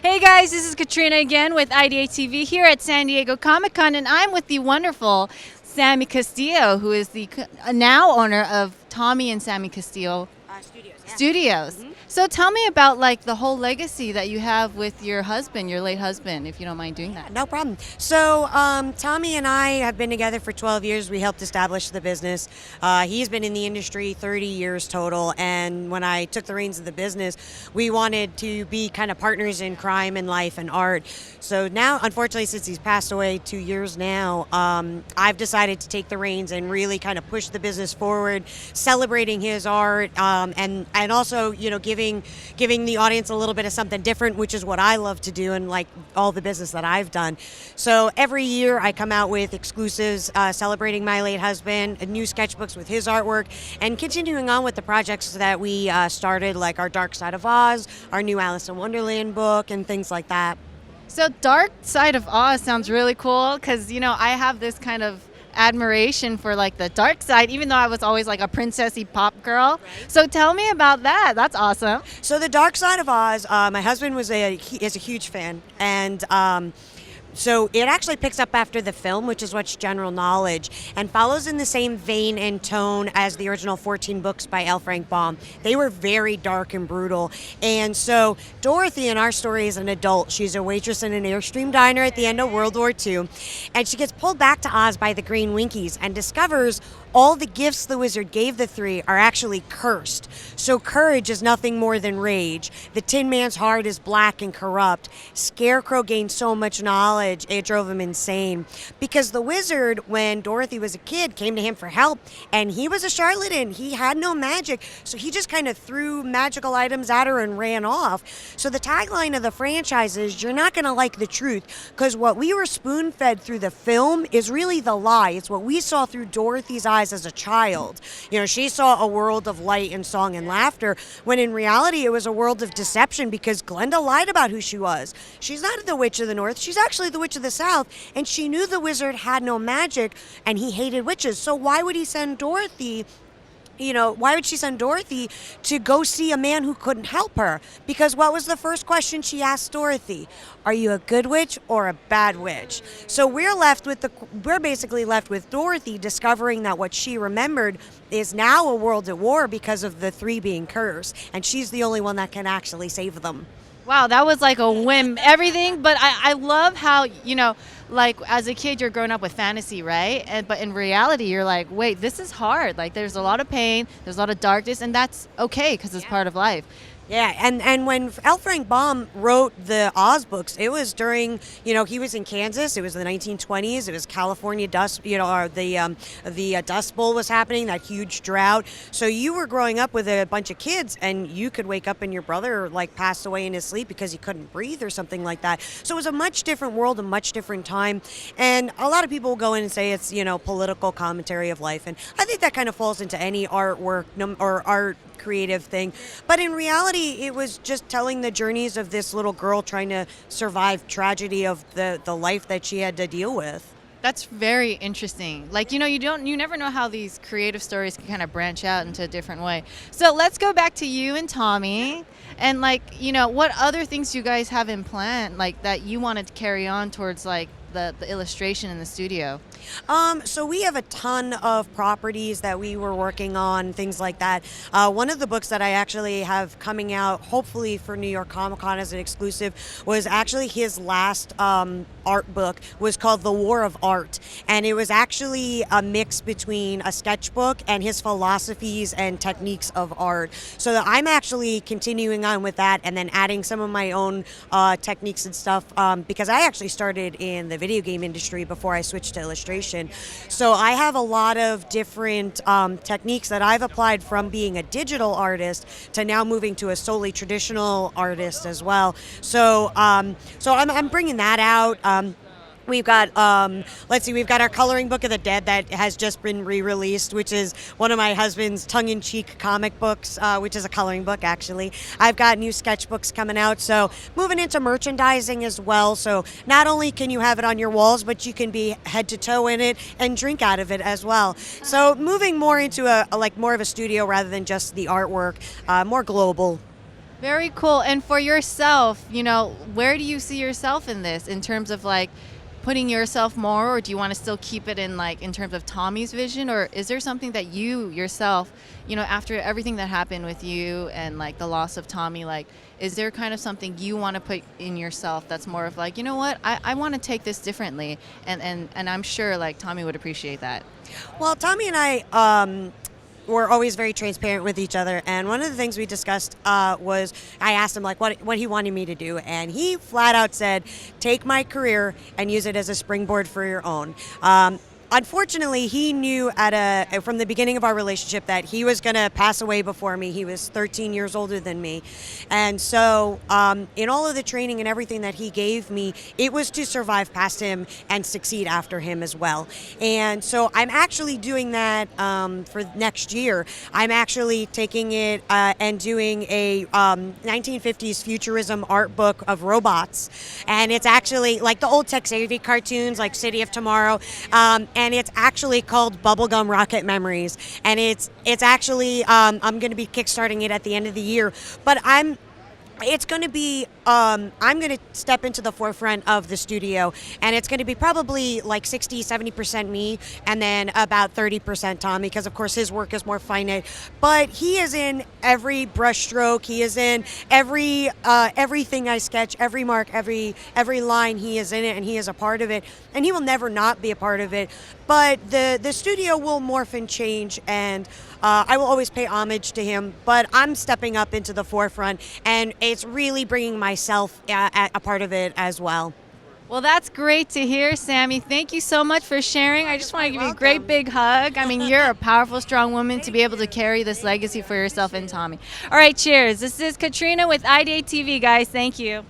Hey guys, this is Katrina again with IdeateTV here at San Diego Comic-Con, and I'm with the wonderful Sammy Castillo, who is the now owner of Tommy and Sammy Castillo Studios. Yeah. Studios. So tell me about like the whole legacy that you have with your husband, your late husband, if you don't mind doing that. No problem. So Tommy and I have been together for 12 years. We helped establish the business. He's been in the industry 30 years total. And when I took the reins of the business, we wanted to be kind of partners in crime and life and art. So now, unfortunately, since he's passed away 2 years now, I've decided to take the reins and really kind of push the business forward, celebrating his art, and also, you know, giving the audience a little bit of something different, which is what I love to do and like all the business that I've done. So every year I come out with exclusives celebrating my late husband, new sketchbooks with his artwork, and continuing on with the projects that we started, like our Dark Side of Oz, our new Alice in Wonderland book, and things like that. So Dark Side of Oz sounds really cool because, you know, I have this kind of admiration for like the dark side, even though I was always like a princessy pop girl. Right. So tell me about that. That's awesome. So the Dark Side of Oz, my husband is a huge fan, and so it actually picks up after the film, which is what's general knowledge, and follows in the same vein and tone as the original 14 books by L. Frank Baum. They were very dark and brutal. And so Dorothy in our story is an adult. She's a waitress in an Airstream diner at the end of World War II, and she gets pulled back to Oz by the Green Winkies and discovers all the gifts the wizard gave the three are actually cursed. So courage is nothing more than rage. The Tin Man's heart is black and corrupt. Scarecrow gained so much knowledge, it drove him insane. Because the wizard, when Dorothy was a kid, came to him for help, and he was a charlatan. He had no magic, so he just kind of threw magical items at her and ran off. So the tagline of the franchise is, you're not going to like the truth, because what we were spoon-fed through the film is really the lie. It's what we saw through Dorothy's eyes as a child. You know, she saw a world of light and song and laughter, when in reality it was a world of deception, because Glenda lied about who she was. She's not the Witch of the North, she's actually the Witch of the South, and she knew the wizard had no magic and he hated witches. So why would he send Dorothy? You know, why would she send Dorothy to go see a man who couldn't help her? Because what was the first question she asked Dorothy? Are you a good witch or a bad witch? So we're basically left with Dorothy discovering that what she remembered is now a world at war because of the three being cursed, and she's the only one that can actually save them. Wow, that was like a whim, everything. But I love how, you know, like as a kid, you're growing up with fantasy, right? But in reality, you're like, wait, this is hard. Like there's a lot of pain, there's a lot of darkness, and that's okay because it's part of life. Yeah, and when L. Frank Baum wrote the Oz books, it was during, you know, he was in Kansas. It was the 1920s. It was California dust, you know, or the Dust Bowl was happening, that huge drought. So you were growing up with a bunch of kids, and you could wake up and your brother like passed away in his sleep because he couldn't breathe or something like that. So it was a much different world, a much different time. And a lot of people will go in and say it's, you know, political commentary of life, and I think that kind of falls into any artwork or art creative thing. But in reality, it was just telling the journeys of this little girl trying to survive tragedy of the life that she had to deal with. That's very interesting. Like, you know, you never know how these creative stories can kind of branch out into a different way. So let's go back to you and Tommy, and like, you know, what other things you guys have in plan, like that you wanted to carry on towards like the illustration in the studio? So we have a ton of properties that we were working on, things like that. One of the books that I actually have coming out, hopefully for New York Comic Con as an exclusive, was actually his last art book, was called The War of Art. And it was actually a mix between a sketchbook and his philosophies and techniques of art. So I'm actually continuing on with that and then adding some of my own techniques and stuff, because I actually started in the video game industry before I switched to illustration. So I have a lot of different techniques that I've applied from being a digital artist to now moving to a solely traditional artist as well. So I'm bringing that out. We've got, we've got our Coloring Book of the Dead that has just been re-released, which is one of my husband's tongue-in-cheek comic books, which is a coloring book, actually. I've got new sketchbooks coming out, so moving into merchandising as well. So not only can you have it on your walls, but you can be head to toe in it and drink out of it as well. So moving more into more of a studio rather than just the artwork, more global. Very cool. And for yourself, where do you see yourself in this in terms of like putting yourself more, or do you want to still keep it in like in terms of Tommy's vision, or is there something that you yourself, after everything that happened with you and like the loss of Tommy, like is there kind of something you want to put in yourself that's more of like, you know what, I want to take this differently, and I'm sure like Tommy would appreciate that. Well, Tommy and I were always very transparent with each other, and one of the things we discussed was I asked him like what he wanted me to do, and he flat out said, "Take my career and use it as a springboard for your own." Unfortunately, he knew from the beginning of our relationship that he was going to pass away before me. He was 13 years older than me. And so in all of the training and everything that he gave me, it was to survive past him and succeed after him as well. And so I'm actually doing that for next year. I'm actually taking it and doing a 1950s futurism art book of robots. And it's actually like the old Tex Avery cartoons, like City of Tomorrow. And it's actually called Bubblegum Rocket Memories, and it's actually I'm going to be kickstarting it at the end of the year, but it's going to be I'm going to step into the forefront of the studio, and it's going to be probably like 60-70% me, and then about 30% Tommy, because of course his work is more finite, but he is in every brushstroke, he is in everything I sketch, every mark, every line, he is in it, and he is a part of it, and he will never not be a part of it. But the studio will morph and change, and I will always pay homage to him, but I'm stepping up into the forefront, and it's really bringing myself a part of it as well. Well, that's great to hear, Sammy. Thank you so much for sharing. I just want to give you a great big hug. I mean, you're a powerful, strong woman to be able to carry this legacy for yourself and Tommy. All right, cheers. This is Katrina with IdeateTV, guys. Thank you.